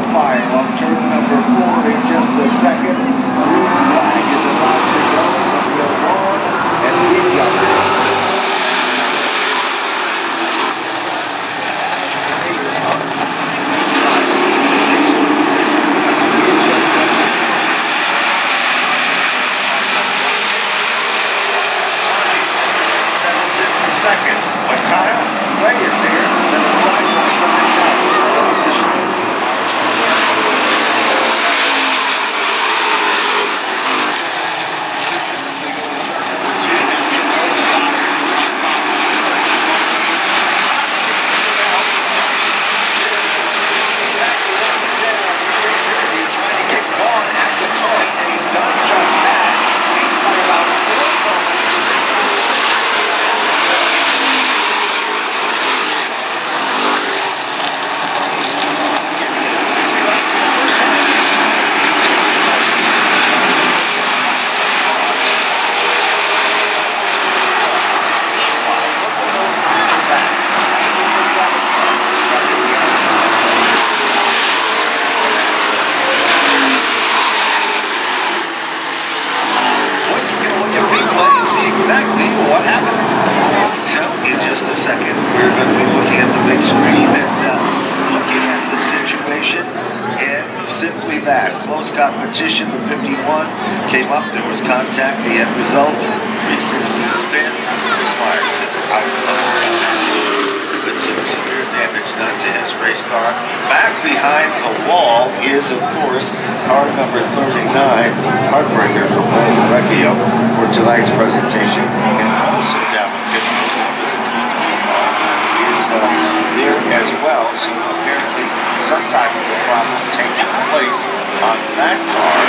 fire off turn number 4 in just a second. Green flag is about to go from the lawn and we jump. Second, but Kyle Ray is there, then a side-by-side position. Trying to get Vaughn at the point, and he's done just that. Leads by about 4 points. Exactly what happened. So, in just a second, we're going to be looking at the big screen and looking at the situation. And simply that, close competition. The 51 came up, there was contact, the end results, 360 spin. Chris Myers is out of the with some severe damage done to his race car. Back behind the wall is, of course, car number 39, heartbreaker for Paul Vecchio for tonight's presentation. And also down the pit, number 33 is there as well. So apparently some type of a problem taking place on that car.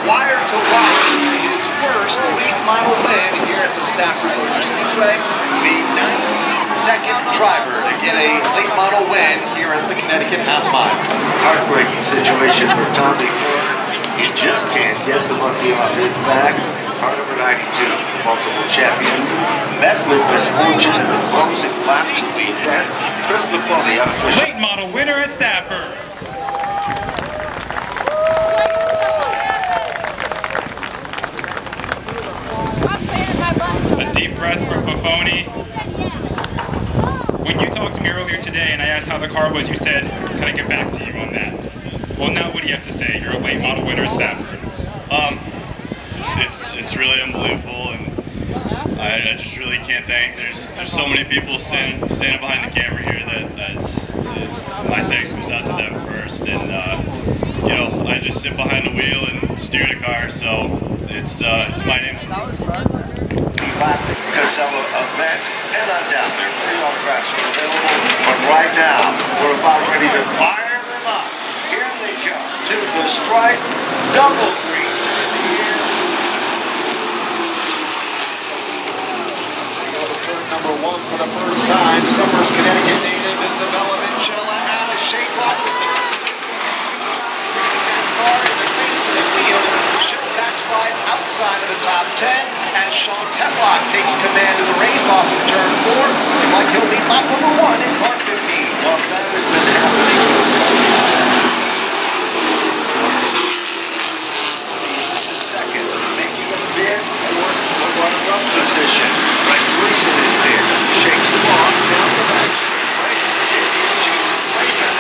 Wire to wire, his first league model win here at the Stafford Speedway. The 92nd driver to get a late model win here at the Connecticut Half Mile. Heartbreaking situation for Tommy Porter. He just can't get the monkey off his back. Car number 92, multiple champion, met with misfortune in the closing laps of the event. Chris McCloney, unofficial late model winner at Stafford. A deep breath for Buffoni. When you talked to me earlier today and I asked how the car was, you said, can I get back to you on that? Well, now what do you have to say? You're a late model winner at Stafford. It's really unbelievable, and I just really can't thank. There's so many people standing behind the camera here that's my thanks goes out to them first. And you know, I just sit behind the wheel and steer the car, so it's my name. Casella event, and on down there. 3 autographs are available, but right now we're about ready to fire them up. Here they come to the stripe, double green in the air. They go to turn number 1 for the first time. Summers, Connecticut native Isabella Vincella out of shape off the turns. Sticking that car in the face of the wheel. Should backslide outside of the top 10 as Sean Petlock takes command of the race off of turn 4. Looks like he'll lead lap number 1 in car 15. Well, that has been happening. Second, making a bid for the runner-up position. Right, Gleason is there. Shakes him off down the back. Right, into Raven.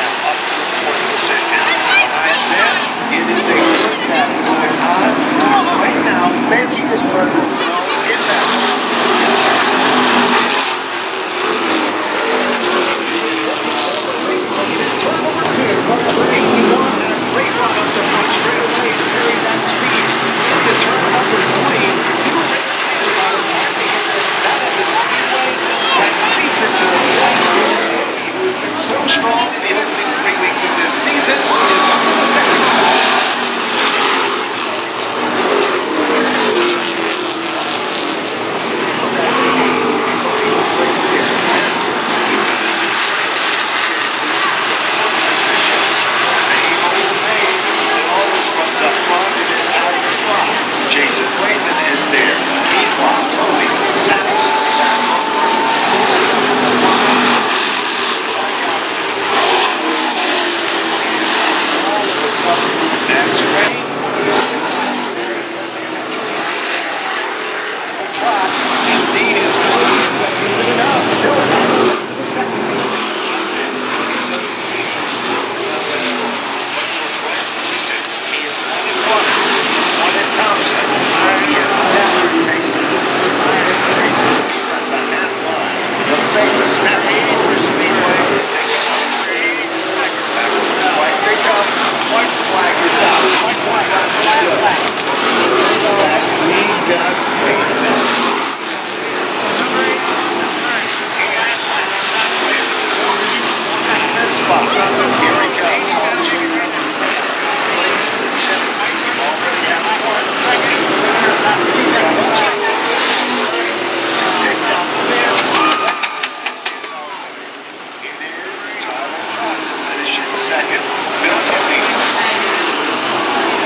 second. Bill Kelly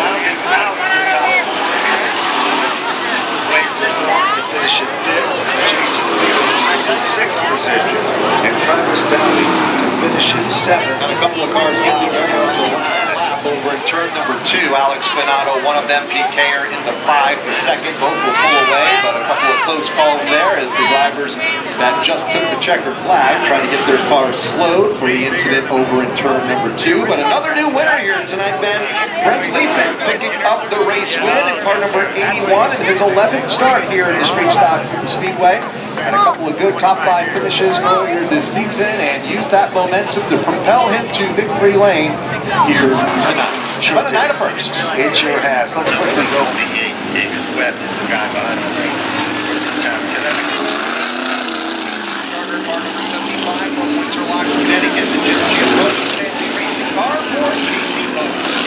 rounding out the top four here. Wade Ridloff to finish in fifth. Jason Wheeler to sixth position. And Travis Downey to finish in seventh. And a couple of cars getting together on the last lap over in turn number 2. Alex Spinato, one of them, Pete Kayer in the 5, the second. Both will pull away, but a couple of close calls there as the drivers that just took the checkered flag trying to get their cars slowed for the incident over in turn number 2. But another new winner here tonight, Ben. Brent Leeson picking up the race win in car number 81 and his 11th start here in the Street Stocks in the Speedway. And a couple of good top 5 finishes earlier this season and used that momentum to propel him to victory lane here tonight. But a night of first. It sure has. Let's quickly go. David Webb is the guy behind the scenes. Starter car number 75 from Windsor Locks, Connecticut. The Jim Giambrone family racing car for Casey Motors.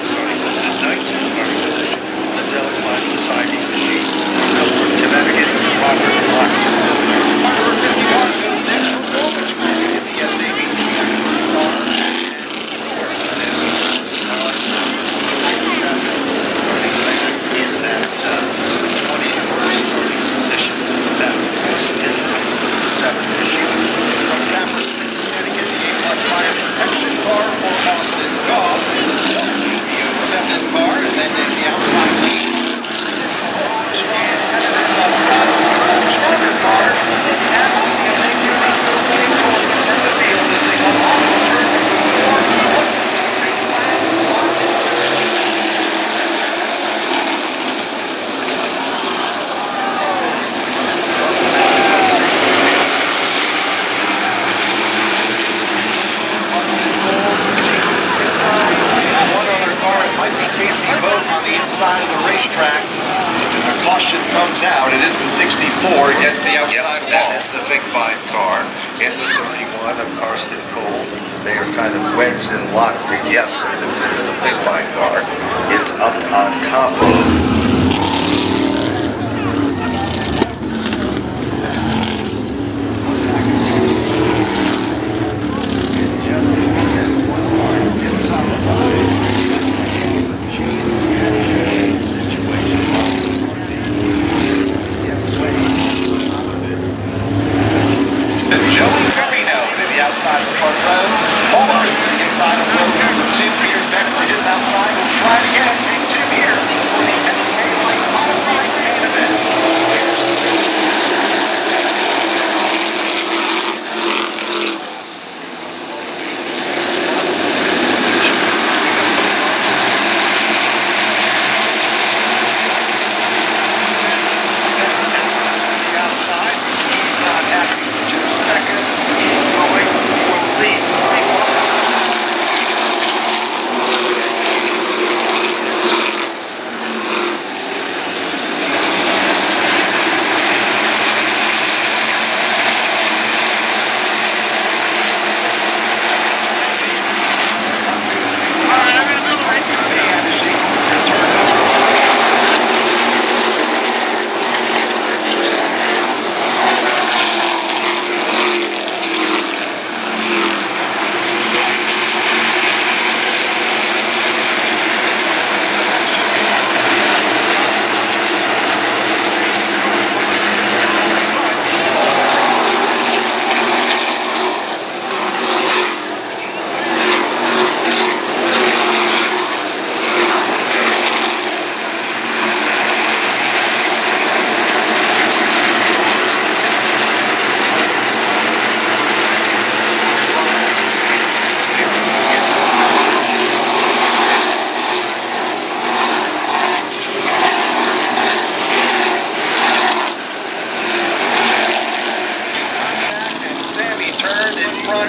Starting with the Knights, starting with the Casella deciding machine. Connecticut, Robert Locks. Car number 51 goes next for Goldrich in the SAB car. In that 21st starting position. That is the 7th issue. From Stafford Speedway, Connecticut, the A-Plus Fire Protection car for Austin Goff. The 07 car, and then in the outside lead, and some stronger cars. And now we'll see if they can make their way toward the front of the field as they come off the turn number 4. On the inside of the racetrack, the caution comes out. It is the 64 against the outside wall. That is the big five car in the 31 of Karsten Cole. They are kind of wedged and locked together. There's the big five car is up on top of. Outside of the front row. Hallmark to the inside of row number 2. Peter Becker is outside. We'll try it again. Take 2 here for the SK Light Modified main event. To the outside. He's not happy with just second. He's going for the lead.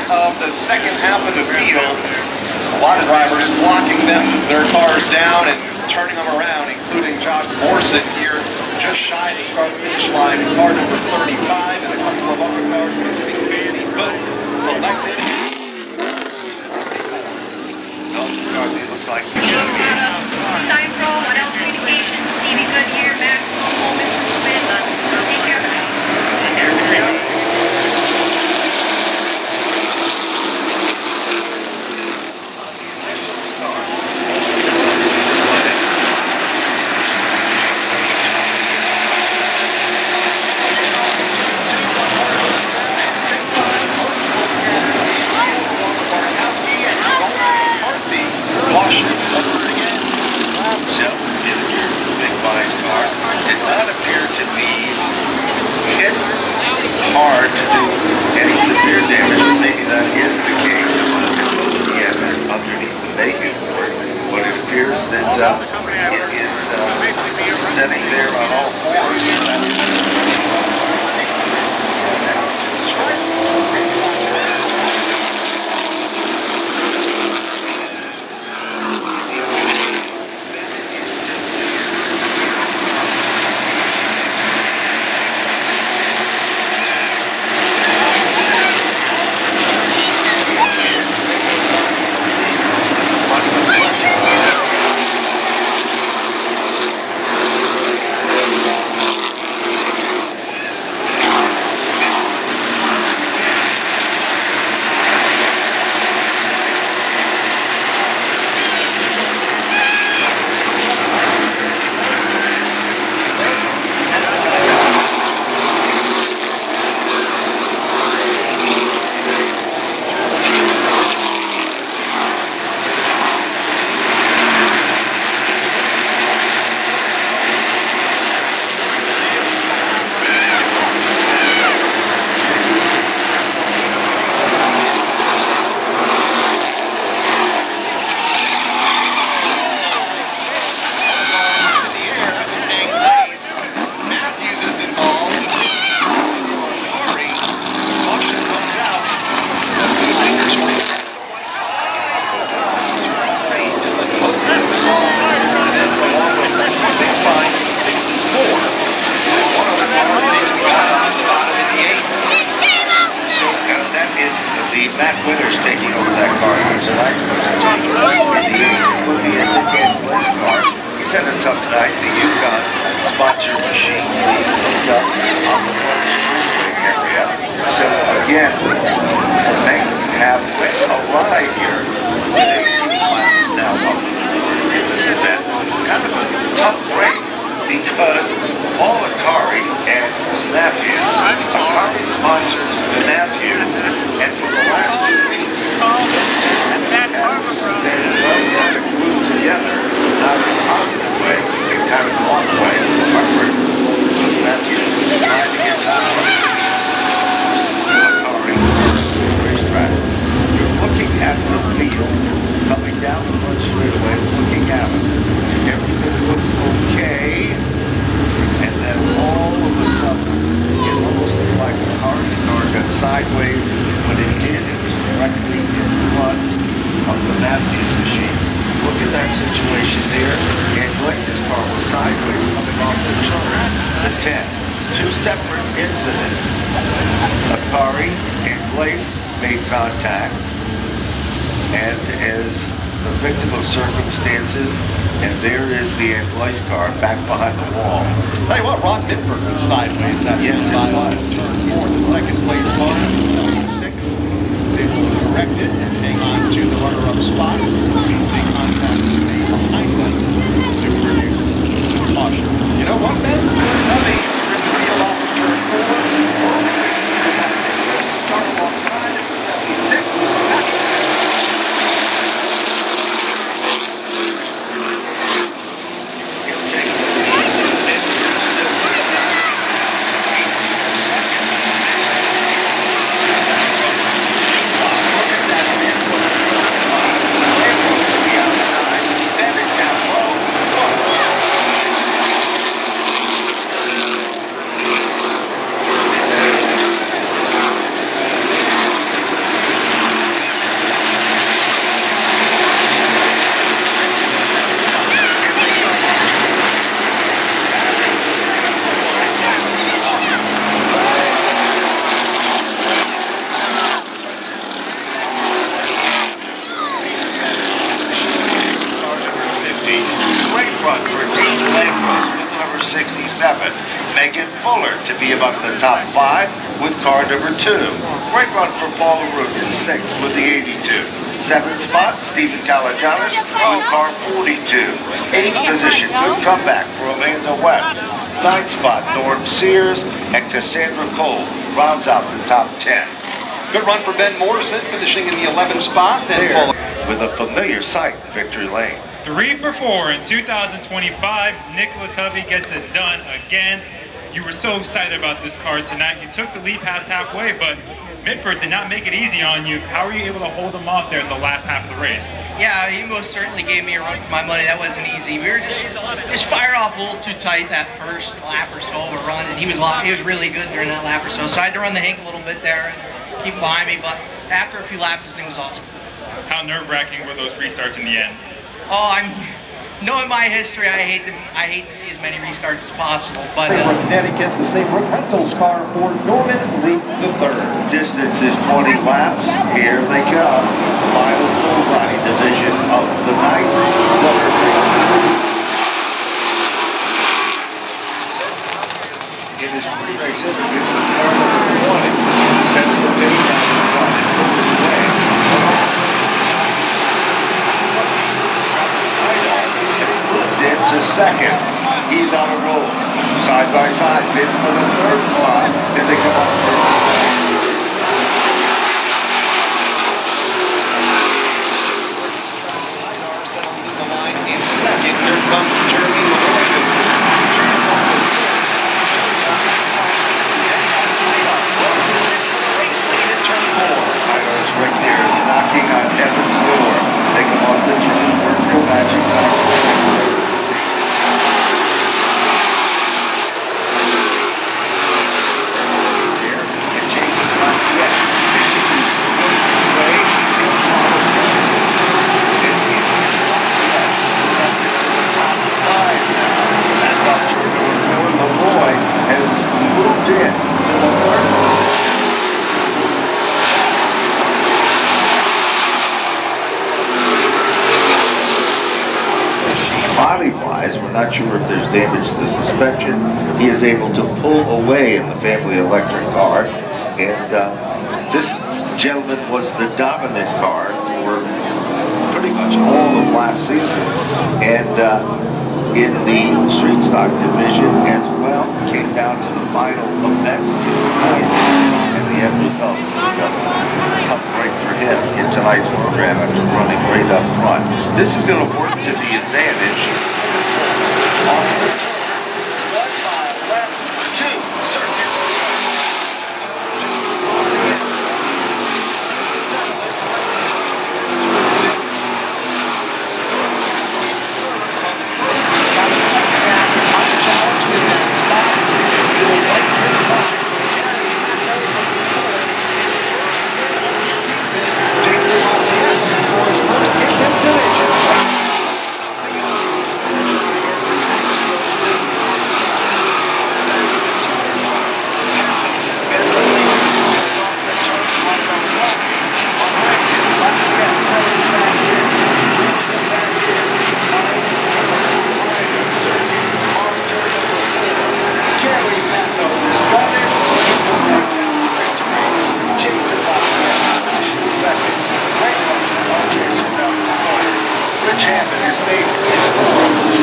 Of the second half of the field. A lot of drivers blocking their cars down and turning them around, including Josh Morrison here just shy of the start-finish line in car number 35, and a couple of other cars, including BC Boat, selected. It looks like Sign Pro, 1L Communications, Stevie Goodyear, Max, Coleman, Smith, take care of it. setting there on all fours. Down to the stripe. And Cassandra Cole rounds out the top 10. Good run for Ben Morrison, finishing in the 11th spot. There, with a familiar sight, victory lane. 3 for 4 in 2025. Nicholas Hovey gets it done again. You were so excited about this car tonight. You took the lead past halfway, but Mitford did not make it easy on you. How were you able to hold him off there in the last half of the race? Yeah, he most certainly gave me a run for my money. That wasn't easy. We were just fired off a little too tight that first lap or so of a run, and he was really good during that lap or so. So I had to run the hink a little bit there and keep him behind me. But after a few laps, this thing was awesome. How nerve-wracking were those restarts in the end? Oh, knowing my history, I hate to see as many restarts as possible. But Connecticut, the Saybrook Rentals car for Norman Root III. Distance is 20 laps. Here they come. Final full body division of the night. It is pre-race interview with car number 1. Sets the pace out of the front and goes away. Travis Hyder has moved into second. He's on a roll. Side by side, bid for the third spot as they come up. Settles in the line in second. Here comes Jeremy Lloyd. Race lead in turn 4. Hyder's right there, knocking on Evan's door. They come off the turn, work for magic number. Body-wise, we're not sure if there's damage to the suspension. He is able to pull away in the family electric car, and this gentleman was the dominant car for pretty much all of last season, and in the street stock division as well. Came down to the final events in the points, and the end results is a tough break for him in tonight's program after running right up front. This is going to work to the advantage on the turn. 1 mile left, 2 circuits. Got a second after high challenge in that spot. He will wait this time. Jason Lafayette for his first in this division.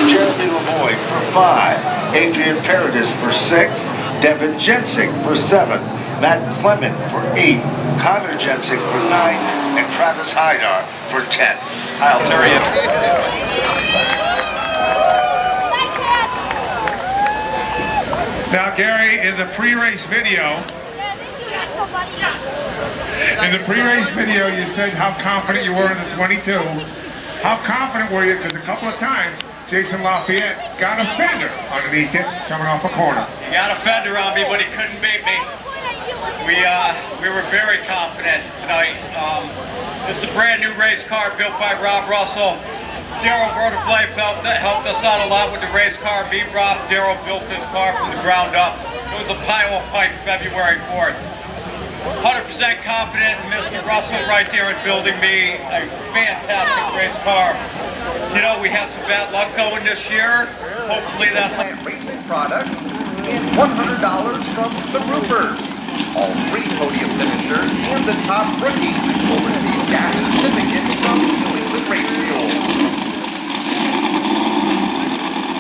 Jeremy Lavoie for 5, Adrian Paradis for 6, Devin Jensing for 7, Matt Clement for 8, Connor Jensing for 9, and Travis Hyder for 10. I'll tell you. Now, Gary, in the pre-race video, you said how confident you were in the 22. How confident were you? Because a couple of times, Jason Lafayette got a fender underneath it coming off a corner. He got a fender on me, but he couldn't beat me. We were very confident tonight. This is a brand new race car built by Rob Russell. Daryl Vertiflay helped us out a lot with the race car. Me, Rob, Daryl built this car from the ground up. It was a pile of pipe February 4th. 100% confident in Mr. Russell right there in building me a fantastic race car. You know, we had some bad luck going this year. Hopefully that's... Racing products and $100 from the Roofers. All 3 podium finishers and the top rookie will receive gas certificates from New England Race Fuel.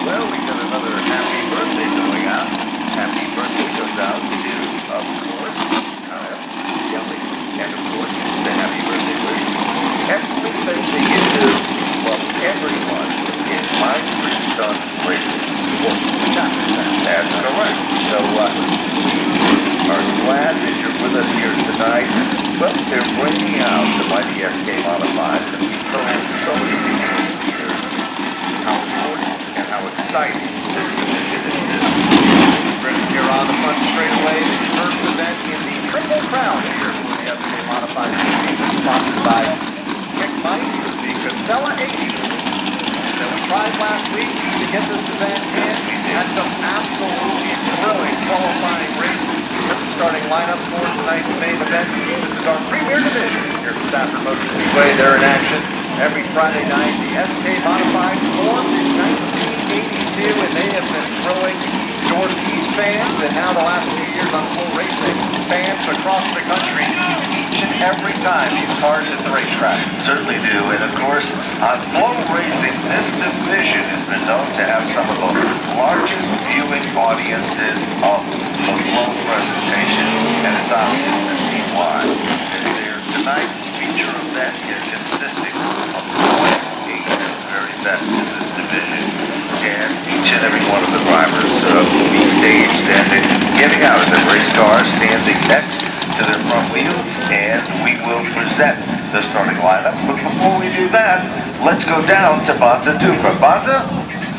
Well, we got another happy birthday going out. Happy birthday goes out to, of course, Kelly. And of course, the happy birthday wish. Happy birthday you do from everyone in my Freestone Racing. That's correct. So, we are glad that you're with us here tonight. exciting. Here on the front straightaway, the first event in the Triple Crown here for the SK Modified season, sponsored by Quick Mike, the Casella 80. That we tried last week to get this event in. We had some absolutely thrilling qualifying races. The starting lineup for tonight's main event. This is our premier division here at Stafford Speedway. They're in action every Friday night. The SK Modifieds formed in 1982, and they have been thrilling Northeast fans, and now the last few years on full racing, fans across the country each and every time these cars hit the racetrack. Certainly do, and of course, on flow racing, this division has been known to have some of the largest viewing audiences of the flow presentation, and it's obvious to see why. Tonight's feature event is consisting of the very best in this division, and each and every one of the drivers will be staged and getting out of their race cars, standing next to their front wheels, and we will present the starting lineup. But before we do that, let's go down to Bonza Duca. Bonza?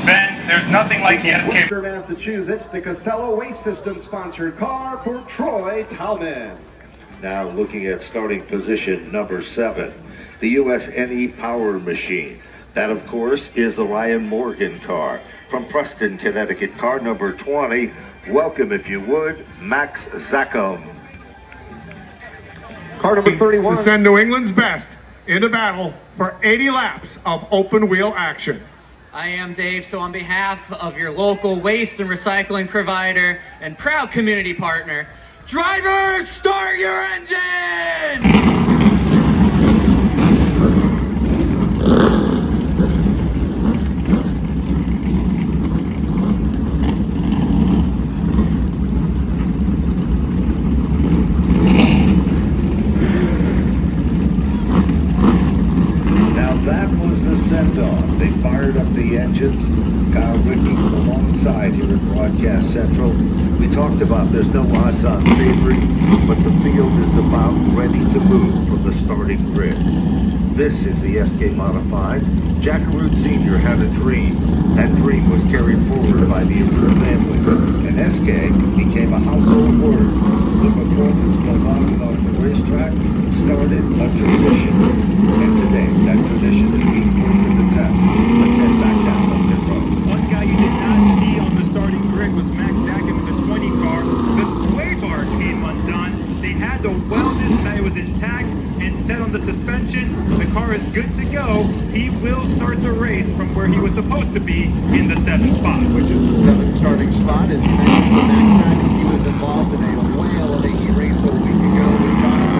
Ben, there's nothing like the SK. Worcester, Massachusetts, the Casella Waste System sponsored car for Troy Talman. Now looking at starting position number 7, the USNE Power Machine. That, of course, is the Ryan Morgan car. From Preston, Connecticut, car number 20. Welcome, if you would, Max Zackham. Car number 31. To send New England's best into battle for 80 laps of open wheel action. I am Dave, so on behalf of your local waste and recycling provider and proud community partner, drivers, start your engines! They fired up the engines. Kyle Rickey alongside here at Broadcast Central. We talked about there's no odds-on favorite, but the field is about ready to move from the starting grid. This is the SK Modified. Jack Root Sr. had a dream. That dream was carried forward by the Aver family, and SK became a household word. The performance belonging on the racetrack started a tradition, and today that tradition is being put to the test. Let's head back down the pit road. One guy you did not see on the starting grid was Max Zackham in the 20 car. The sway bar came undone. They had to weld it so that it was intact and set on the suspension. The car is good to go. He will start the race from where he was supposed to be in the 7th spot. Which is the 7th starting spot. As you mentioned, for Max Zackham, he was involved in a whale of a heat race a week ago. We got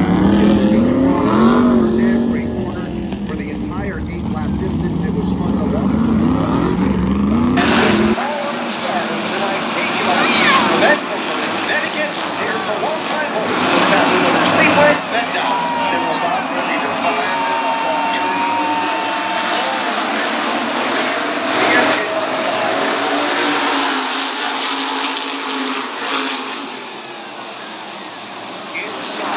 every corner for the entire 8-lap distance. It was fun to watch. Connecticut, here's the one-time host of the Stafford Speedway, Ben Down. They were about ready to fire inside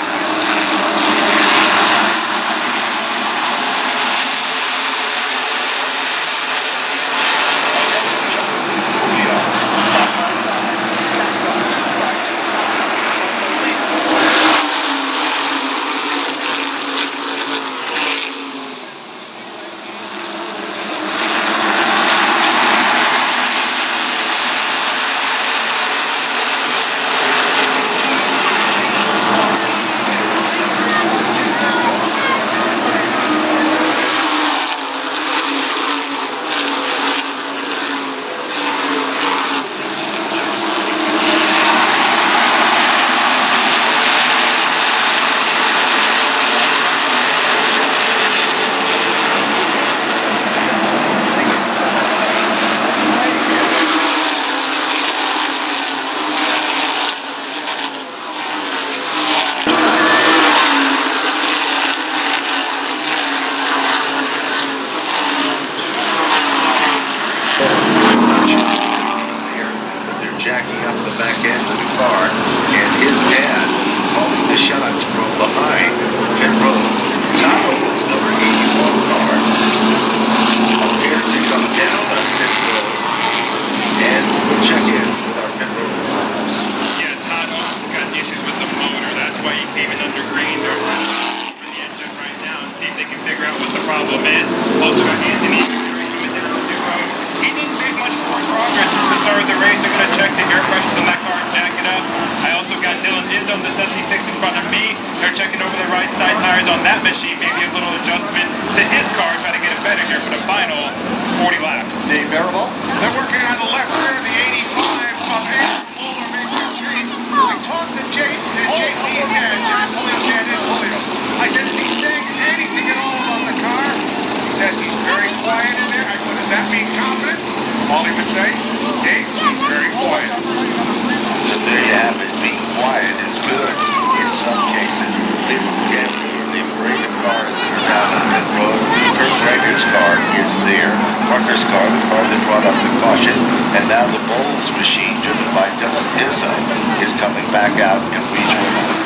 Also got Anthony coming down to he didn't make much progress since the start of the race. They're going to check the air pressures on that car and jack it up. I also got Dylan Izzo, the 76 in front of me. They're checking over the right side tires on that machine. Maybe a little adjustment to his car, trying to get it better here for the final 40 laps. Dave Barrable. They're working on the left rear of the 85 of Andrew I talked to JP's dad, John Polio's dad, Ed Polio. I said, is he saying anything at all about the car? He says he's very quiet in there. I go, does that mean confidence? All he would say, Dave, he's very quiet. So there you have it. Being quiet is good. In some cases, they bring the cars that are down on pit road. Kurt Gregor's car is there. Parker's car, the car that brought up the caution. And now the Bowles machine, driven by Dylan Izzo, is coming back out and rejoining the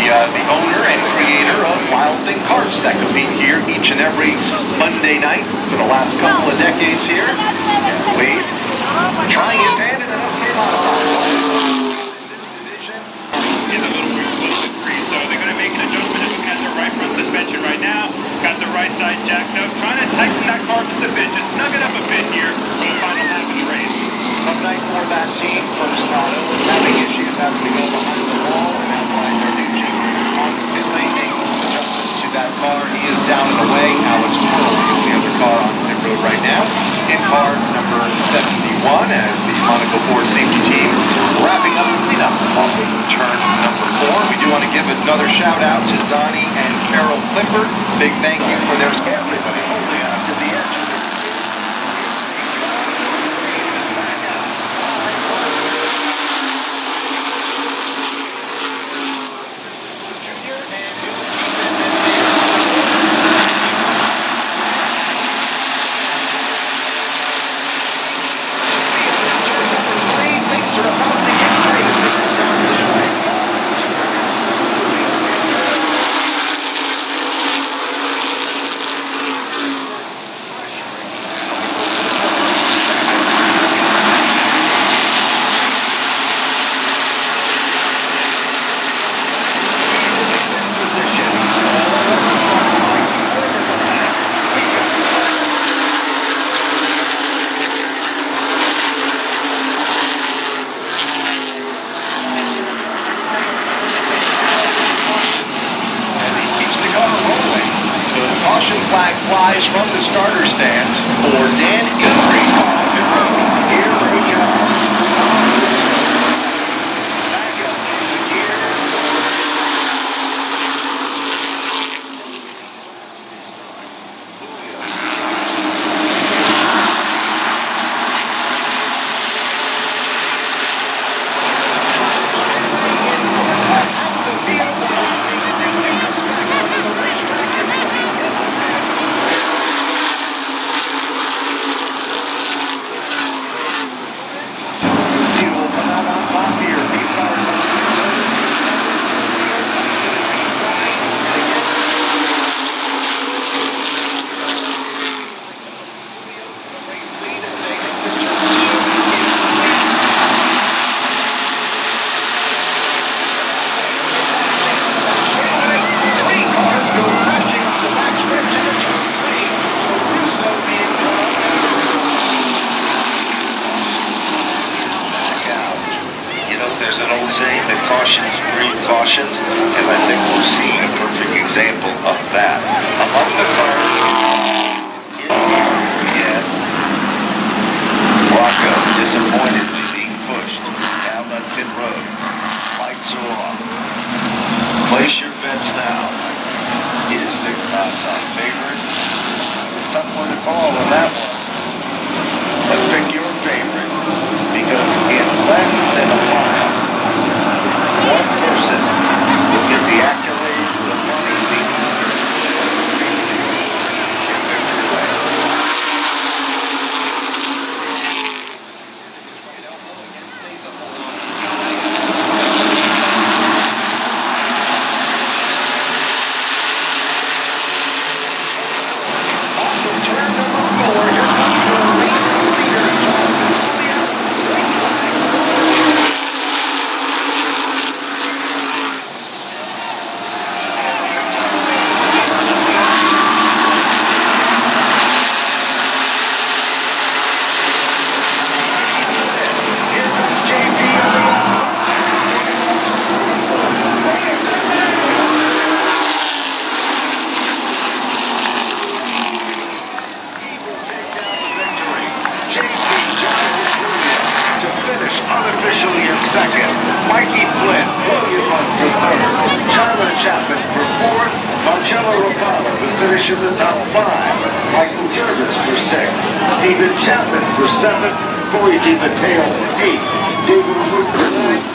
the owner and creator of Wild Thing Karts that compete here each and every Monday night for the last couple of decades here. Wade trying his hand in an SK modified. Is a little bit free, so they're going to make an adjustment. Looking at the right front suspension right now. Got the right side jacked up. Trying to tighten that car just a bit. Just snug it up a bit here for the final lap of the race. Up night for that team. First auto having issues having to go behind the wall. And now Brian Carducci on pit lane making some adjustments to that car. He is down and away. Alex Pearl is the other car on pit road right now. In car number 71 as the Monaco Ford safety team wrapping up cleanup off of turn number 4. We do want to give another shout out to Donnie and Carol Clifford. Big thank you for their everybody holding on to the edge. Caution flag flies from the starter stand for Dan Avery. Here we go. Back up in gear. The field is on 60 yards back onto the racetrack and this is it. See who will come out on top here. These cars on the race lead as they exit three cars go crashing up the backstretch into turn 3. Russo being brought Back out. You know, there's an old saying that cautions breed cautions, and I think we're seeing a perfect example of that. Among the cars, Rocco, disappointedly, second. Mikey Flynn, William Hunt for third. Tyler Chapman for fourth. Marcello Rapallo to finish in the top five. Michael Jervis for sixth. Stephen Chapman for seventh. Corey DiMatteo for eighth. David Wood for ninth.